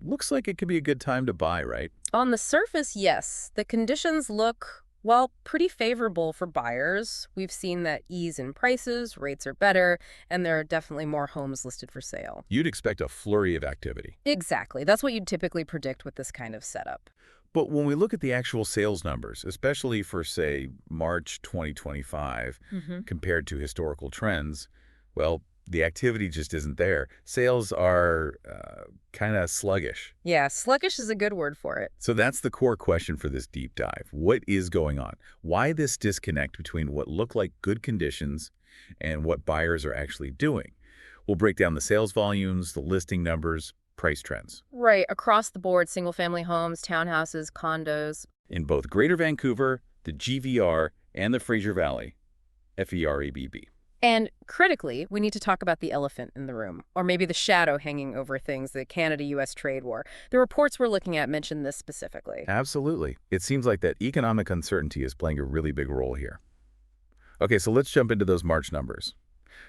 looks like it could be a good time to buy, right? On the surface, yes. The conditions look, well, pretty favorable for buyers. We've seen that ease in prices, rates are better, and there are definitely more homes listed for sale. You'd expect a flurry of activity. Exactly. That's what you'd typically predict with this kind of setup. But when we look at the actual sales numbers, especially for, say, March 2025, compared to historical trends, well, the activity just isn't there. Sales are kind of sluggish. Yeah, sluggish is a good word for it. So that's the core question for this deep dive. What is going on? Why this disconnect between what look like good conditions and what buyers are actually doing? We'll break down the sales volumes, the listing numbers, price trends. Right, across the board, single-family homes, townhouses, condos. In both Greater Vancouver, the GVR, and the Fraser Valley, FERABB. And critically, we need to talk about the elephant in the room, or maybe the shadow hanging over things, the Canada-U.S. trade war. The reports we're looking at mention this specifically. Absolutely. It seems like that economic uncertainty is playing a really big role here. Okay, so let's jump into those March numbers.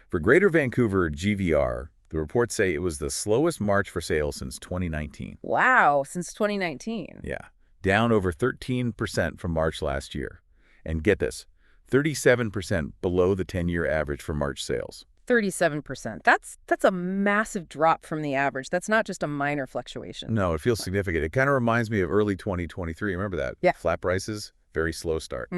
For Greater Vancouver GVR, the reports say it was the slowest March for sales since 2019. Wow, since 2019. Yeah, down over 13% from March last year. And get this, 37% below the 10-year average for March sales. 37%. That's a massive drop from the average. That's not just a minor fluctuation. No, it feels significant. It kind of reminds me of early 2023. Remember that? Yeah. Flat prices, very slow start.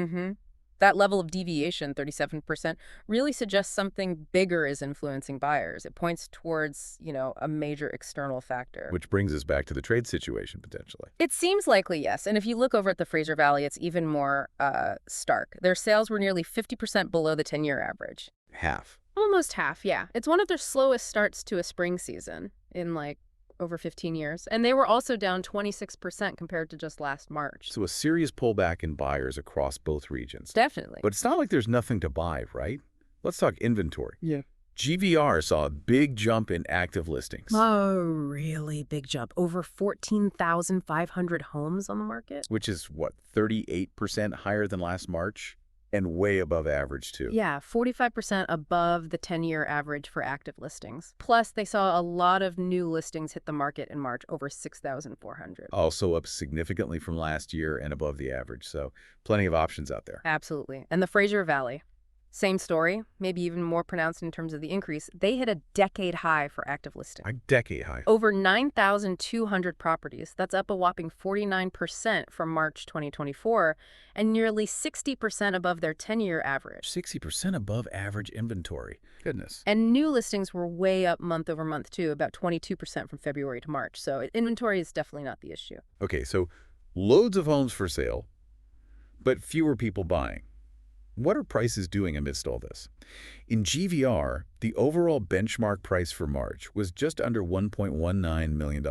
That level of deviation, 37%, really suggests something bigger is influencing buyers. It points towards, a major external factor. Which brings us back to the trade situation, potentially. It seems likely, yes. And if you look over at the Fraser Valley, it's even more stark. Their sales were nearly 50% below the 10-year average. Half. Almost half, yeah. It's one of their slowest starts to a spring season in, over 15 years. And they were also down 26% compared to just last March. So a serious pullback in buyers across both regions. Definitely. But it's not like there's nothing to buy, right? Let's talk inventory. Yeah. GVR saw a big jump in active listings. Oh, really big jump. Over 14,500 homes on the market. Which is, 38% higher than last March? And way above average, too. Yeah, 45% above the 10-year average for active listings. Plus, they saw a lot of new listings hit the market in March, over 6,400. Also up significantly from last year and above the average, so plenty of options out there. Absolutely. And the Fraser Valley, same story, maybe even more pronounced in terms of the increase. They hit a decade high for active listings. A decade high. Over 9,200 properties. That's up a whopping 49% from March 2024 and nearly 60% above their 10-year average. 60% above average inventory. Goodness. And new listings were way up month over month, too, about 22% from February to March. So inventory is definitely not the issue. Okay, so loads of homes for sale, but fewer people buying. What are prices doing amidst all this? In GVR, the overall benchmark price for March was just under $1.19 million.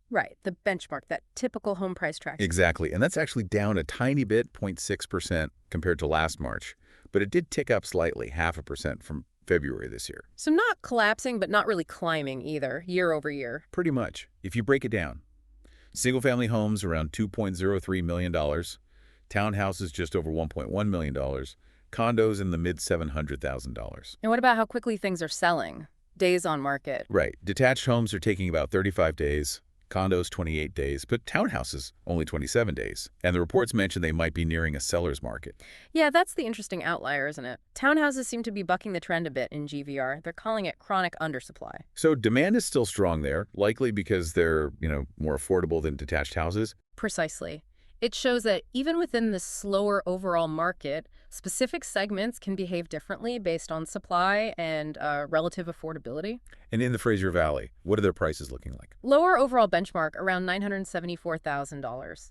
Right, the benchmark, that typical home price track. Exactly, and that's actually down a tiny bit, 0.6% compared to last March. But it did tick up slightly, 0.5% from February this year. So not collapsing, but not really climbing either, year over year. Pretty much, if you break it down. Single-family homes around $2.03 million, townhouses just over $1.1 million, condos in the mid-$700,000. And what about how quickly things are selling? Days on market. Right. Detached homes are taking about 35 days, condos 28 days, but townhouses only 27 days. And the reports mention they might be nearing a seller's market. Yeah, that's the interesting outlier, isn't it? Townhouses seem to be bucking the trend a bit in GVR. They're calling it chronic undersupply. So demand is still strong there, likely because they're, more affordable than detached houses. Precisely. It shows that even within the slower overall market, specific segments can behave differently based on supply and relative affordability. And in the Fraser Valley, what are their prices looking like? Lower overall benchmark, around $974,000.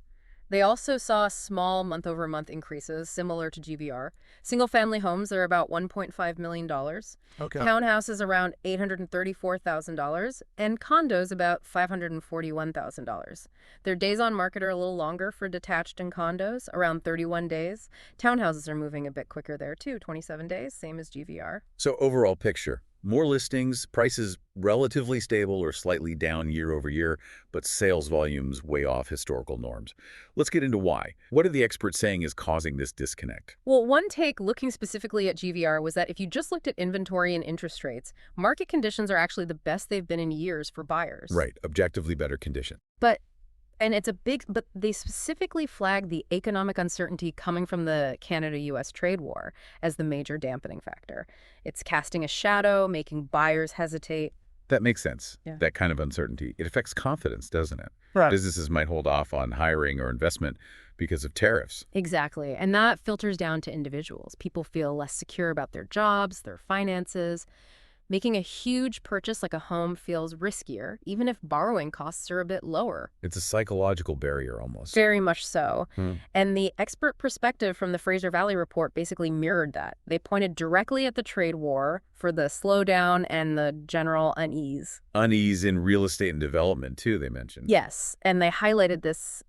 They also saw small month-over-month increases, similar to GVR. Single-family homes are about $1.5 million. Okay. Townhouses around $834,000, and condos about $541,000. Their days on market are a little longer for detached and condos, around 31 days. Townhouses are moving a bit quicker there, too, 27 days, same as GVR. So overall picture, More listings, prices relatively stable or slightly down year over year, but sales volumes way off historical norms. Let's get into why. What are the experts saying is causing this disconnect? Well, one take looking specifically at GVR was that if you just looked at inventory and interest rates, market conditions are actually the best they've been in years for buyers. Right, objectively better condition. But they specifically flagged the economic uncertainty coming from the Canada-US trade war as the major dampening factor. It's casting a shadow, making buyers hesitate. That makes sense. Yeah. That kind of uncertainty. It affects confidence, doesn't it? Right. Businesses might hold off on hiring or investment because of tariffs. Exactly. And that filters down to individuals. People feel less secure about their jobs, their finances. Making a huge purchase like a home feels riskier, even if borrowing costs are a bit lower. It's a psychological barrier almost. Very much so. Hmm. And the expert perspective from the Fraser Valley report basically mirrored that. They pointed directly at the trade war for the slowdown and the general unease. Unease in real estate and development, too, they mentioned. Yes, and they highlighted this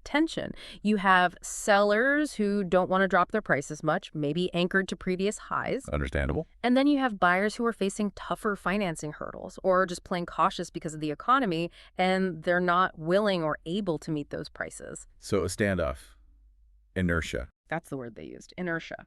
tension. You have sellers who don't want to drop their prices much, maybe anchored to previous highs. Understandable. And then you have buyers who are facing tougher financing hurdles or just plain cautious because of the economy, and they're not willing or able to meet those prices. So a standoff. Inertia. That's the word they used, inertia.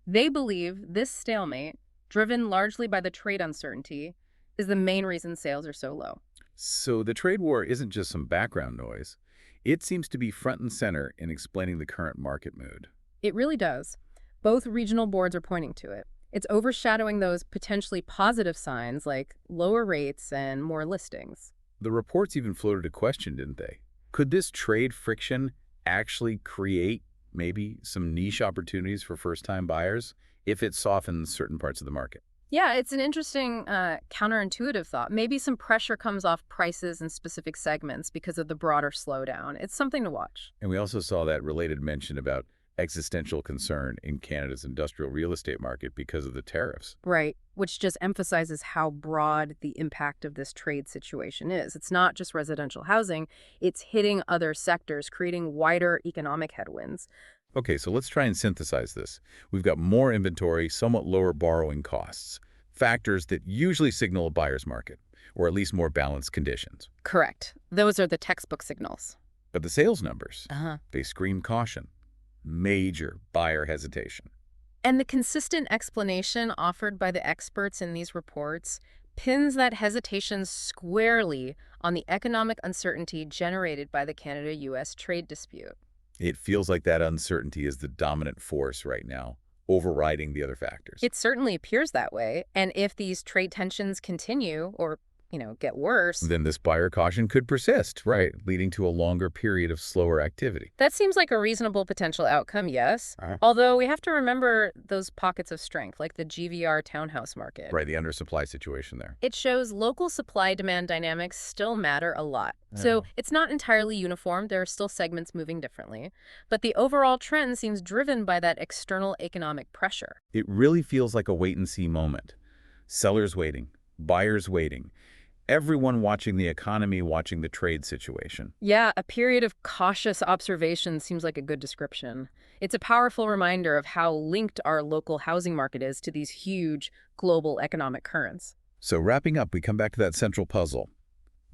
They believe this stalemate, driven largely by the trade uncertainty, is the main reason sales are so low. So the trade war isn't just some background noise. It seems to be front and center in explaining the current market mood. It really does. Both regional boards are pointing to it. It's overshadowing those potentially positive signs like lower rates and more listings. The reports even floated a question, didn't they? Could this trade friction actually create maybe some niche opportunities for first-time buyers if it softens certain parts of the market? Yeah, it's an interesting counterintuitive thought. Maybe some pressure comes off prices in specific segments because of the broader slowdown. It's something to watch. And we also saw that related mention about existential concern in Canada's industrial real estate market because of the tariffs. Right, which just emphasizes how broad the impact of this trade situation is. It's not just residential housing, it's hitting other sectors, creating wider economic headwinds. Okay, so let's try and synthesize this. We've got more inventory, somewhat lower borrowing costs, factors that usually signal a buyer's market, or at least more balanced conditions. Correct. Those are the textbook signals. But the sales numbers, Uh-huh. they scream caution. Major buyer hesitation. And the consistent explanation offered by the experts in these reports pins that hesitation squarely on the economic uncertainty generated by the Canada-US trade dispute. It feels like that uncertainty is the dominant force right now, overriding the other factors. It certainly appears that way, and if these trade tensions continue or, get worse, Then this buyer caution could persist, right, leading to a longer period of slower activity. that seems like a reasonable potential outcome, yes. Uh-huh. Although we have to remember those pockets of strength, like the GVR townhouse market. Right, the undersupply situation there. It shows local supply-demand dynamics still matter a lot. So it's not entirely uniform. There are still segments moving differently. But the overall trend seems driven by that external economic pressure. It really feels like a wait-and-see moment. Sellers waiting, buyers waiting, everyone watching the economy, watching the trade situation. Yeah, a period of cautious observation seems like a good description. It's a powerful reminder of how linked our local housing market is to these huge global economic currents. So wrapping up, we come back to that central puzzle.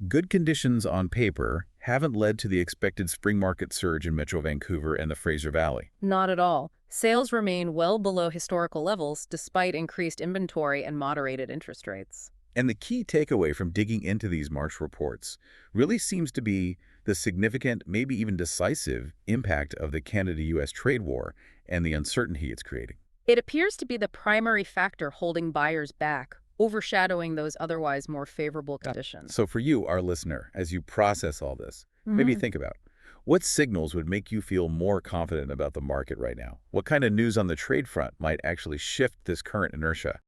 Good conditions on paper haven't led to the expected spring market surge in Metro Vancouver and the Fraser Valley. Not at all. Sales remain well below historical levels despite increased inventory and moderated interest rates. And the key takeaway from digging into these March reports really seems to be the significant, maybe even decisive, impact of the Canada-US trade war and the uncertainty it's creating. It appears to be the primary factor holding buyers back, overshadowing those otherwise more favorable conditions. So for you, our listener, as you process all this, maybe think about what signals would make you feel more confident about the market right now? What kind of news on the trade front might actually shift this current inertia?